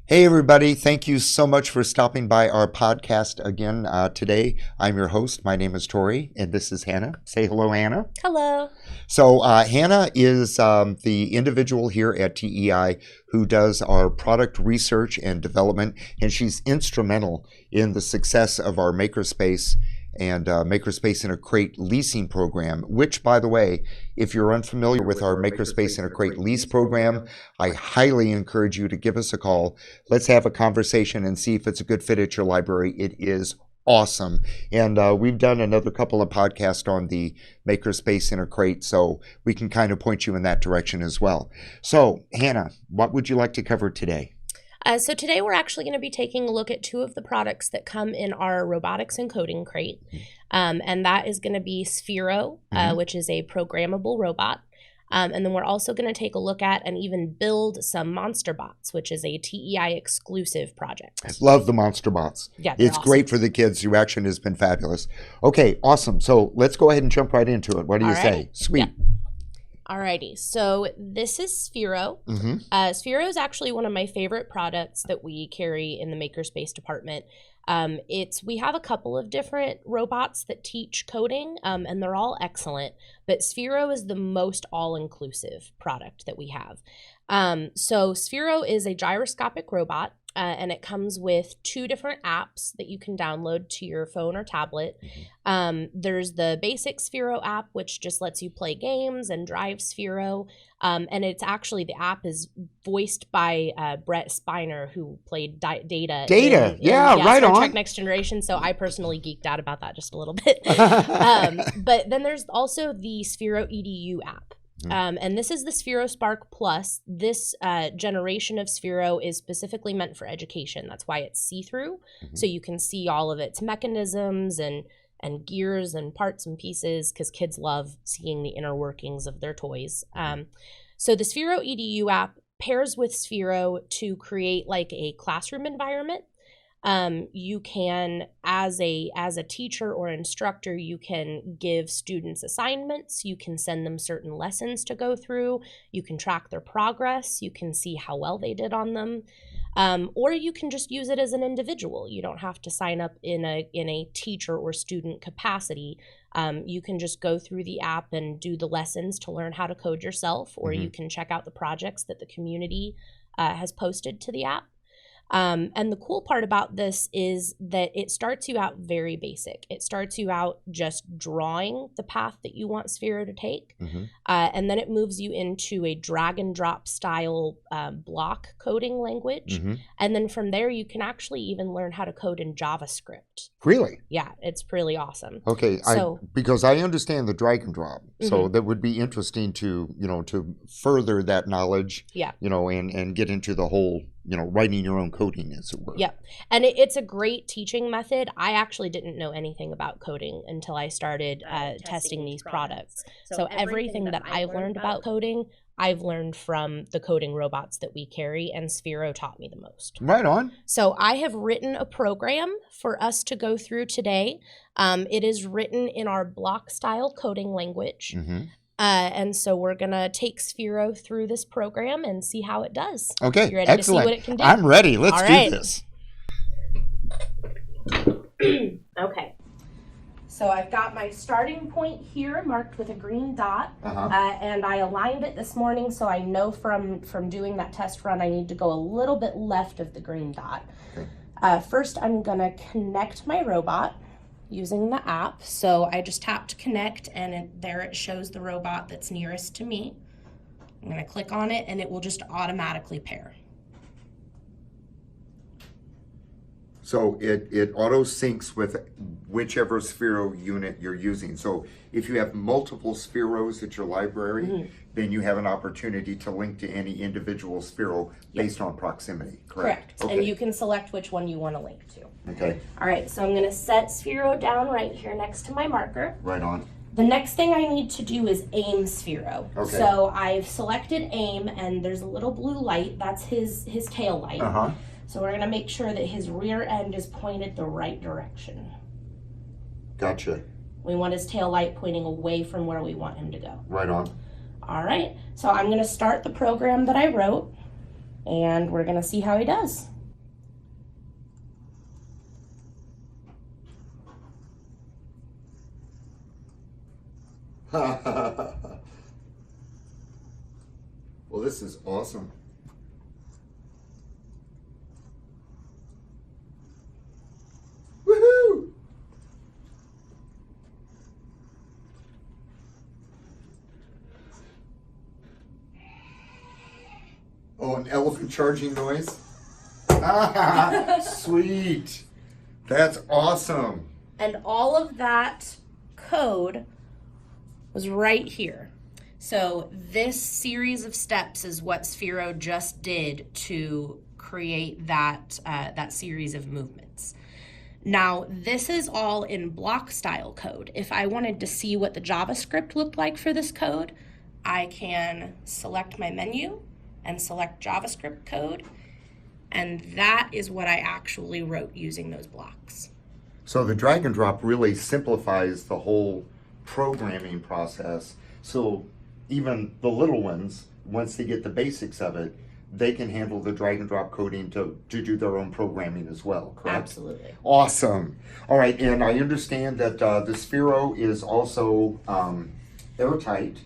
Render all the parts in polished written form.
Hey, everybody. Thank you so much for stopping by our podcast again today. I'm your host. My name is Tori, and this is Hannah. Say hello, Hannah. Hello. So Hannah is the individual here at TEI who does our product research and development, and she's instrumental in the success of our Makerspace and Makerspace in a Crate leasing program, which, by the way, if you're unfamiliar with our Makerspace in a Crate lease program, I highly encourage you to give us a call. Let's have a conversation and see if it's a good fit at your library. It is awesome. And we've done another couple of podcasts on the Makerspace in a Crate, so we can kind of point you in that direction as well. So, Hannah, what would you like to cover today? So today we're actually going to be taking a look at two of the products that come in our robotics and coding crate. And that is going to be Sphero, which is a programmable robot. And then we're also going to take a look at and even build some Monsterbots, which is a TEI exclusive project. I love the Monsterbots. Yeah, it's awesome. Great for the kids. Your action has been fabulous. Okay, awesome. So let's go ahead and jump right into it. What do you say? Sweet. Yeah. Alrighty, so this is Sphero. Sphero is actually one of my favorite products that we carry in the Makerspace department. We have a couple of different robots that teach coding, and they're all excellent, but Sphero is the most all-inclusive product that we have. So Sphero is a gyroscopic robot, and it comes with two different apps that you can download to your phone or tablet. There's the basic Sphero app, which just lets you play games and drive Sphero. And it's actually, the app is voiced by Brett Spiner, who played Data. Yeah, right Star on. Trek Next Generation. So I personally geeked out about that just a little bit. But then there's also the Sphero EDU app. And this is the Sphero Spark Plus. This generation of Sphero is specifically meant for education. That's why it's see-through. So you can see all of its mechanisms and gears and parts and pieces, because kids love seeing the inner workings of their toys. So the Sphero EDU app pairs with Sphero to create like a classroom environment. You can, as a teacher or instructor, you can give students assignments, you can send them certain lessons to go through, you can track their progress, you can see how well they did on them, or you can just use it as an individual. You don't have to sign up in a teacher or student capacity. You can just go through the app and do the lessons to learn how to code yourself, or you can check out the projects that the community has posted to the app. And the cool part about this is that it starts you out very basic. It starts you out just drawing the path that you want Sphero to take. And then it moves you into a drag and drop style block coding language. And then from there, you can actually even learn how to code in JavaScript. Really? Yeah, it's really awesome. Okay, because I understand the drag and drop, so that would be interesting to further that knowledge. Yeah. And get into the whole writing your own coding, as it were. Yep. And it's a great teaching method. I actually didn't know anything about coding until I started testing these products. So everything that I've learned about coding, I've learned from the coding robots that we carry, and Sphero taught me the most. Right on. So I have written a program for us to go through today. It is written in our block style coding language. And so we're going to take Sphero through this program and see how it does. Okay, you ready excellent. to see what it can do? I'm ready. Let's do this. Okay. So I've got my starting point here marked with a green dot, and I aligned it this morning, so I know from doing that test run I need to go a little bit left of the green dot. First, I'm going to connect my robot using the app. So I just tapped connect, and there it shows the robot that's nearest to me. I'm going to click on it, and it will just automatically pair. So it auto syncs with whichever Sphero unit you're using. So if you have multiple Spheros at your library, then you have an opportunity to link to any individual Sphero based on proximity, correct? Correct. Okay. And you can select which one you want to link to. Okay. All right, so I'm going to set Sphero down right here next to my marker. Right on. The next thing I need to do is aim Sphero. Okay. So I've selected aim, and there's a little blue light. That's his tail light. So we're going to make sure that his rear end is pointed the right direction. Gotcha. We want his tail light pointing away from where we want him to go. Right on. All right, so I'm going to start the program that I wrote, and we're going to see how he does. Well, this is awesome. Woohoo! Oh, an elephant charging noise? Sweet. That's awesome. And all of that code was right here. So this series of steps is what Sphero just did to create that, that series of movements. Now, this is all in block style code. If I wanted to see what the JavaScript looked like for this code, I can select my menu and select JavaScript code, and that is what I actually wrote using those blocks. So the drag and drop really simplifies the whole programming process. So even the little ones, once they get the basics of it, they can handle the drag and drop coding to do their own programming as well, correct? Absolutely. Awesome. All right, and I understand that the Sphero is also airtight,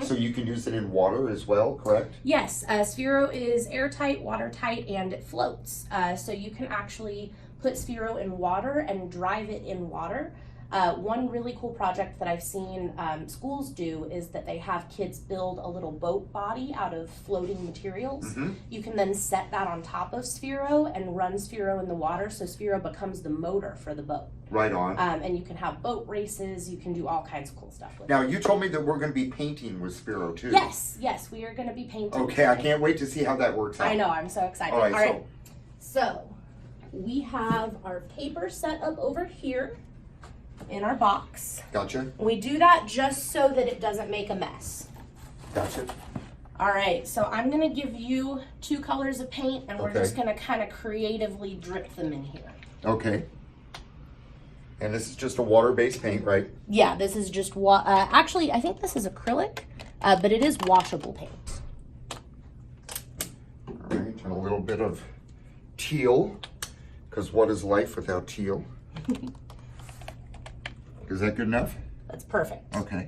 so you can use it in water as well, correct? Yes, Sphero is airtight, watertight, and it floats. So you can actually put Sphero in water and drive it in water. One really cool project that I've seen schools do is that they have kids build a little boat body out of floating materials. You can then set that on top of Sphero and run Sphero in the water, so Sphero becomes the motor for the boat. Right on. And you can have boat races, you can do all kinds of cool stuff with it. Now, you told me that we're going to be painting with Sphero too. Yes, we are going to be painting. Okay, I can't wait to see how that works out. I know, I'm so excited. All right. So we have our paper set up over here in our box. Gotcha. We do that just so that it doesn't make a mess. Gotcha. All right, so I'm gonna give you 2 colors of paint, and we're just gonna kind of creatively drip them in here. Okay. And this is just a water-based paint, right? Yeah, this is just, actually, I think this is acrylic, but it is washable paint. All right, and a little bit of teal, because what is life without teal? Is that good enough? That's perfect. Okay.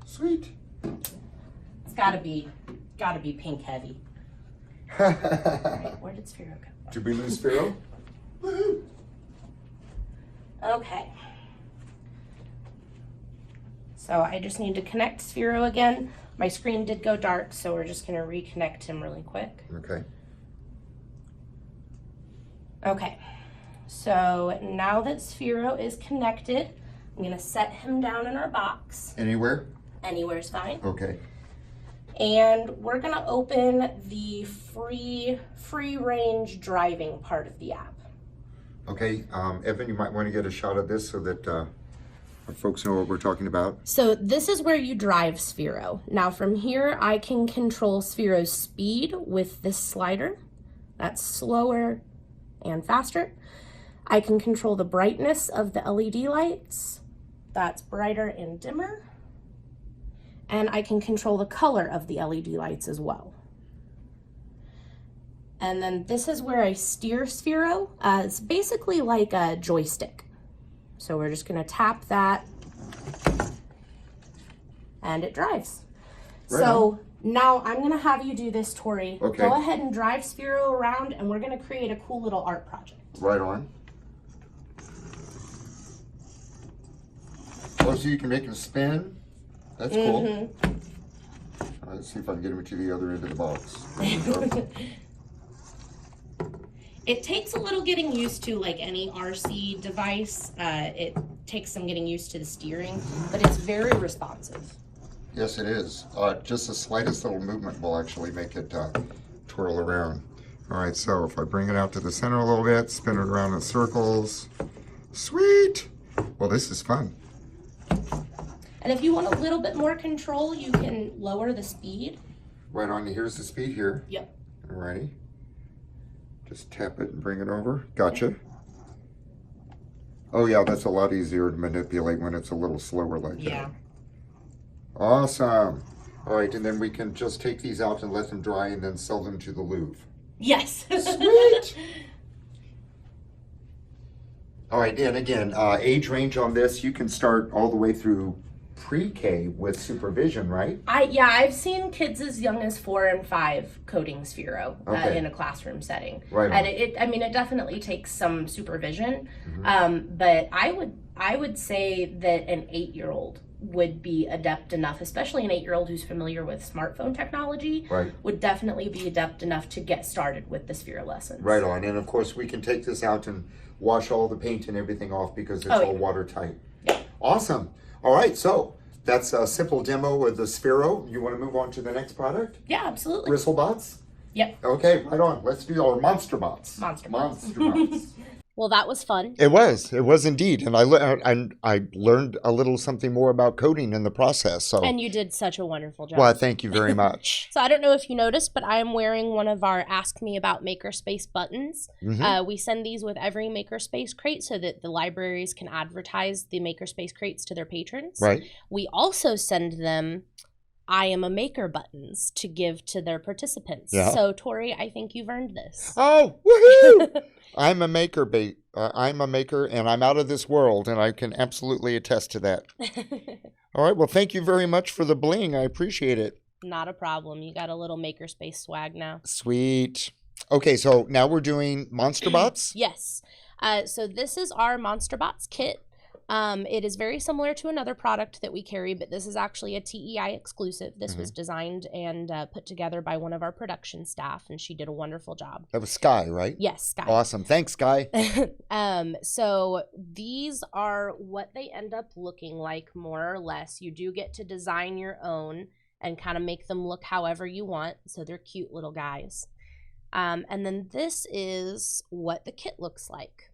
Sweet. It's gotta be pink heavy. All right, where did Sphero go? Did we lose Sphero? Woohoo! Okay. So I just need to connect Sphero again. My screen did go dark, so we're just gonna reconnect him really quick. Okay. Okay. So now that Sphero is connected, I'm gonna set him down in our box. Anywhere? Anywhere's fine. Okay. And we're gonna open the free range driving part of the app. Okay, Evan, you might want to get a shot of this so that our folks know what we're talking about. So this is where you drive Sphero. Now from here, I can control Sphero's speed with this slider. That's slower and faster. I can control the brightness of the LED lights. That's brighter and dimmer. And I can control the color of the LED lights as well. And then this is where I steer Sphero. It's basically like a joystick. So we're just gonna tap that and it drives. Right So now I'm gonna have you do this, Tori. Okay. Go ahead and drive Sphero around and we're gonna create a cool little art project. Right on. Oh, so you can make him spin? That's cool. All right, let's see if I can get him to the other end of the box. It takes a little getting used to, like any RC device. It takes some getting used to the steering, but it's very responsive. Yes, it is. Just the slightest little movement will actually make it twirl around. All right, so if I bring it out to the center a little bit, spin it around in circles. Sweet! Well, this is fun. And if you want a little bit more control, you can lower the speed. Right on, here's the speed here. Yep. All righty. Just tap it and bring it over. Gotcha. Oh yeah, that's a lot easier to manipulate when it's a little slower like that. Awesome. All right, and then we can just take these out and let them dry and then sell them to the Louvre. Yes. Sweet. All right, and again, age range on this, you can start all the way through pre-K with supervision, right? I've seen kids as young as 4 and 5 coding Sphero Okay. in a classroom setting. Right on. And it definitely takes some supervision. But I would say that an 8-year-old would be adept enough, especially an 8-year-old who's familiar with smartphone technology, Right. would definitely be adept enough to get started with the Sphero lessons. Right on. And of course, we can take this out and wash all the paint and everything off because it's all watertight. Yeah. Awesome. All right, so that's a simple demo of the Sphero. You want to move on to the next product? Yeah, absolutely. Bristlepots? Yep. Okay, right on. Let's do our Monsterbots. Monsterbots. Well, that was fun. It was indeed, and I learned a little something more about coding in the process. So, And you did such a wonderful job. well, thank you very much. So I don't know if you noticed, but I am wearing one of our Ask Me About Makerspace buttons. We send these with every Makerspace crate so that the libraries can advertise the Makerspace crates to their patrons. Right. We also send them I Am a Maker buttons to give to their participants. Yeah. So, Tori, I think you've earned this. Oh, woohoo! I'm a maker, I'm a maker, and I'm out of this world, and I can absolutely attest to that. All right, well, thank you very much for the bling. I appreciate it. Not a problem. You got a little Makerspace swag now. Sweet. Okay, so now we're doing Monsterbots? Yes. So this is our Monsterbots kit. It is very similar to another product that we carry, but this is actually a TEI exclusive. This was designed and put together by one of our production staff, and she did a wonderful job. That was Sky, right? Yes, Sky. Awesome. Thanks, Sky. So these are what they end up looking like, more or less. You do get to design your own and kind of make them look however you want. So they're cute little guys. And then this is what the kit looks like.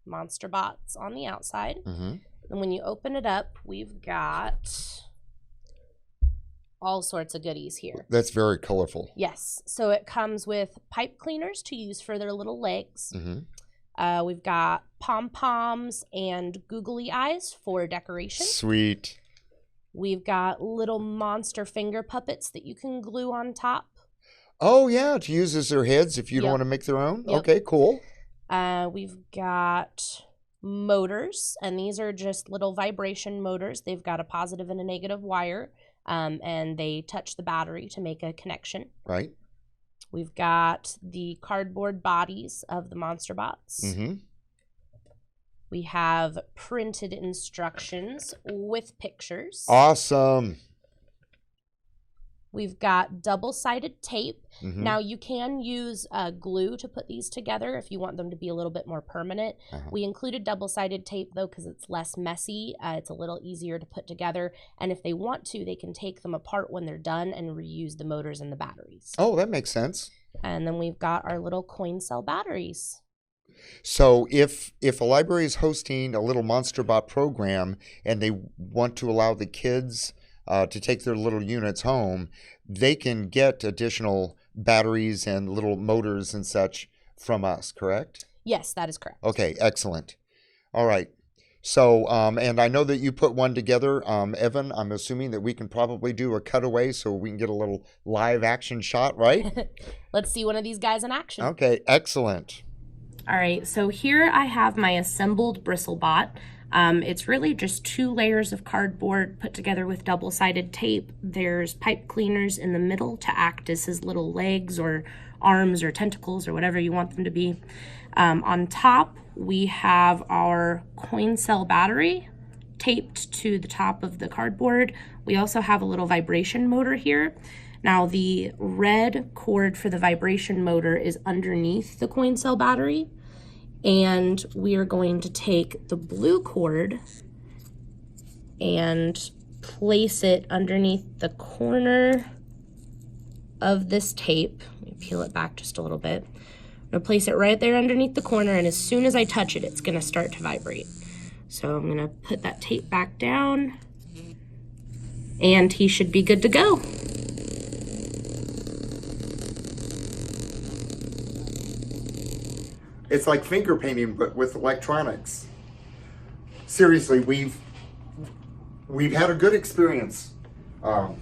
Monsterbots on the outside. And when you open it up, we've got all sorts of goodies here. That's very colorful. Yes. So it comes with pipe cleaners to use for their little legs. We've got pom-poms and googly eyes for decoration. Sweet. We've got little monster finger puppets that you can glue on top. Oh, yeah, to use as their heads if you don't want to make their own. Okay, cool. We've got motors, and these are just little vibration motors. They've got a positive and a negative wire, and they touch the battery to make a connection. Right. We've got the cardboard bodies of the Monsterbots. We have printed instructions with pictures. Awesome. We've got double-sided tape. Now, you can use glue to put these together if you want them to be a little bit more permanent. We included double-sided tape, though, because it's less messy. It's a little easier to put together. And if they want to, they can take them apart when they're done and reuse the motors and the batteries. Oh, that makes sense. And then we've got our little coin cell batteries. So if a library is hosting a little Monsterbot program and they want to allow the kids to take their little units home, they can get additional batteries and little motors and such from us, correct? Yes, that is correct. Okay, excellent. All right. So, and I know that you put one together, Evan. I'm assuming that we can probably do a cutaway so we can get a little live action shot, right? Let's see one of these guys in action. Okay, excellent. All right, so here I have my assembled Bristlebot. It's really just 2 layers of cardboard put together with double-sided tape. There's pipe cleaners in the middle to act as his little legs or arms or tentacles or whatever you want them to be. On top, we have our coin cell battery taped to the top of the cardboard. We also have a little vibration motor here. Now, the red cord for the vibration motor is underneath the coin cell battery. And we are going to take the blue cord and place it underneath the corner of this tape. Let me peel it back just a little bit. I'm going to place it right there underneath the corner, and as soon as I touch it, it's going to start to vibrate. So I'm going to put that tape back down, and he should be good to go. It's like finger painting, but with electronics. Seriously, we've had a good experience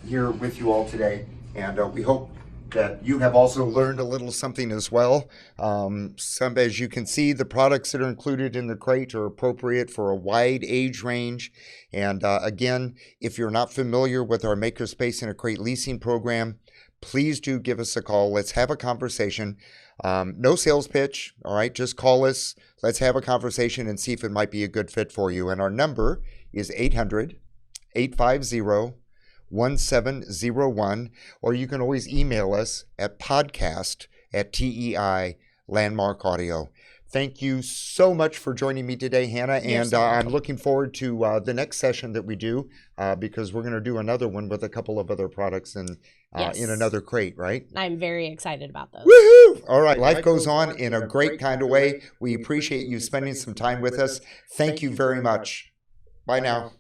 here with you all today, and we hope that you have also learned a little something as well. As you can see, the products that are included in the crate are appropriate for a wide age range. And again, if you're not familiar with our Makerspace in a Crate leasing program, please do give us a call. Let's have a conversation. No sales pitch, all right? Just call us. Let's have a conversation and see if it might be a good fit for you. And our number is 800-850-1701, or you can always email us at podcast@TEI Landmark Audio. Thank you so much for joining me today, Hannah, and I'm looking forward to the next session that we do because we're going to do another one with a couple of other products in another crate, right? I'm very excited about those. Woohoo! All right, life goes on in a great kind of way. We appreciate you spending some time with us. Thank you very much. Bye now.